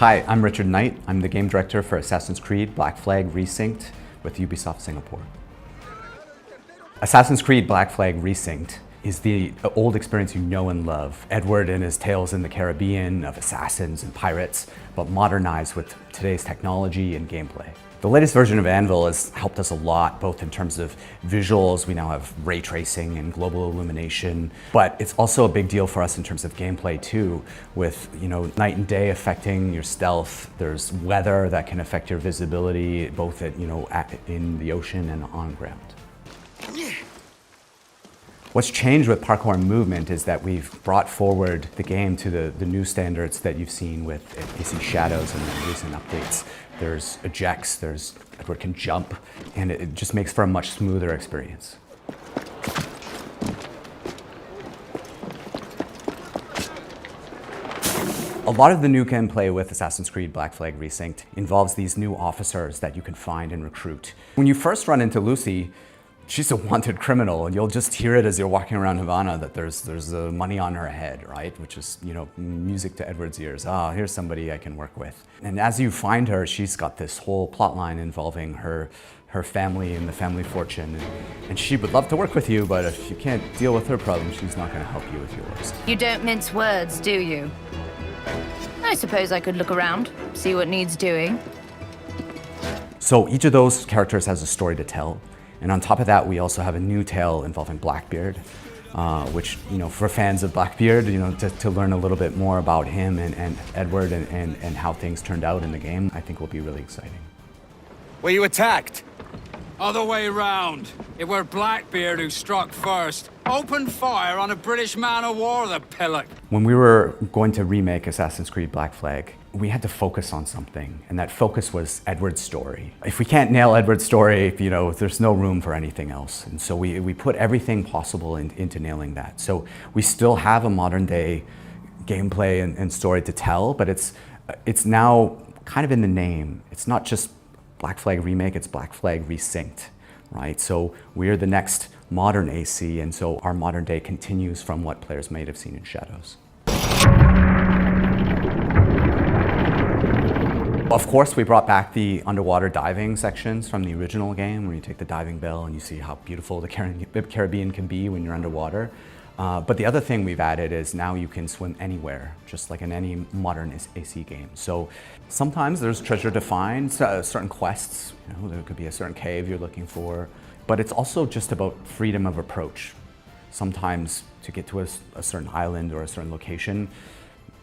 Hi, I'm Richard Knight. I'm the game director for Assassin's Creed Black Flag Resynced with Ubisoft Singapore. Assassin's Creed Black Flag Resynced is the old experience you know and love. Edward and his tales in the Caribbean of assassins and pirates, but modernized with today's technology and gameplay. The latest version of Anvil has helped us a lot, both in terms of visuals. We now have ray tracing and global illumination, but it's also a big deal for us in terms of gameplay too, with night and day affecting your stealth. There's weather that can affect your visibility, both in the ocean and on ground. What's changed with parkour and movement is that we've brought forward the game to the new standards that you've seen with AC Shadows and the recent updates. There's ejects, Edward can jump, and it just makes for a much smoother experience. A lot of the new gameplay with Assassin's Creed Black Flag Resynced involves these new officers that you can find and recruit. When you first run into Lucy, she's a wanted criminal, and you'll just hear it as you're walking around Havana that there's money on her head, right? Which is, music to Edward's ears. Ah, here's somebody I can work with. And as you find her, she's got this whole plot line involving her family and the family fortune. And she would love to work with you, but if you can't deal with her problems, she's not going to help you with yours. You don't mince words, do you? I suppose I could look around, see what needs doing. So each of those characters has a story to tell. And on top of that, we also have a new tale involving Blackbeard, which, for fans of Blackbeard, to learn a little bit more about him and Edward and how things turned out in the game, I think will be really exciting. Were you attacked? Other way round. It were Blackbeard who struck first. Opened fire on a British man-o'-war, the pillock. When we were going to remake Assassin's Creed Black Flag, we had to focus on something, and that focus was Edward's story. If we can't nail Edward's story, there's no room for anything else. And so we put everything possible into nailing that. So we still have a modern day gameplay and story to tell, but it's now kind of in the name. It's not just Black Flag Remake, it's Black Flag Resynced, right? So we're the next modern AC, and so our modern day continues from what players might have seen in Shadows. Of course, we brought back the underwater diving sections from the original game, where you take the diving bell and you see how beautiful the Caribbean can be when you're underwater. But the other thing we've added is now you can swim anywhere, just like in any modern AC game. So sometimes there's treasure to find, certain quests, there could be a certain cave you're looking for, but it's also just about freedom of approach. Sometimes to get to a certain island or a certain location,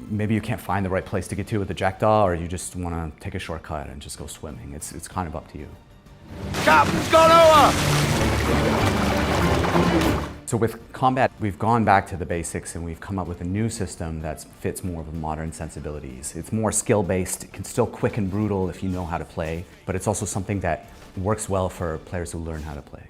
maybe you can't find the right place to get to with the jackdaw, or you just want to take a shortcut and just go swimming. It's kind of up to you. Captain's gone over! So with combat, we've gone back to the basics and we've come up with a new system that fits more of the modern sensibilities. It's more skill-based, it can still quick and brutal if you know how to play, but it's also something that works well for players who learn how to play.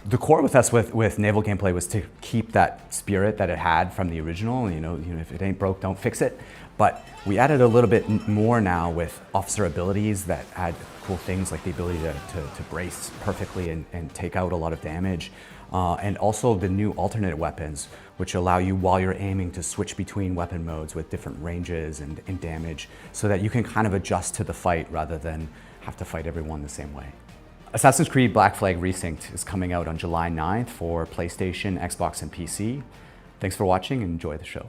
The core with us with naval gameplay was to keep that spirit that it had from the original. If it ain't broke, don't fix it. But we added a little bit more now with officer abilities that add cool things like the ability to brace perfectly and take out a lot of damage. And also the new alternate weapons, which allow you, while you're aiming, to switch between weapon modes with different ranges and damage, so that you can kind of adjust to the fight rather than have to fight everyone the same way. Assassin's Creed Black Flag Resynced is coming out on July 9th for PlayStation, Xbox, and PC. Thanks for watching and enjoy the show.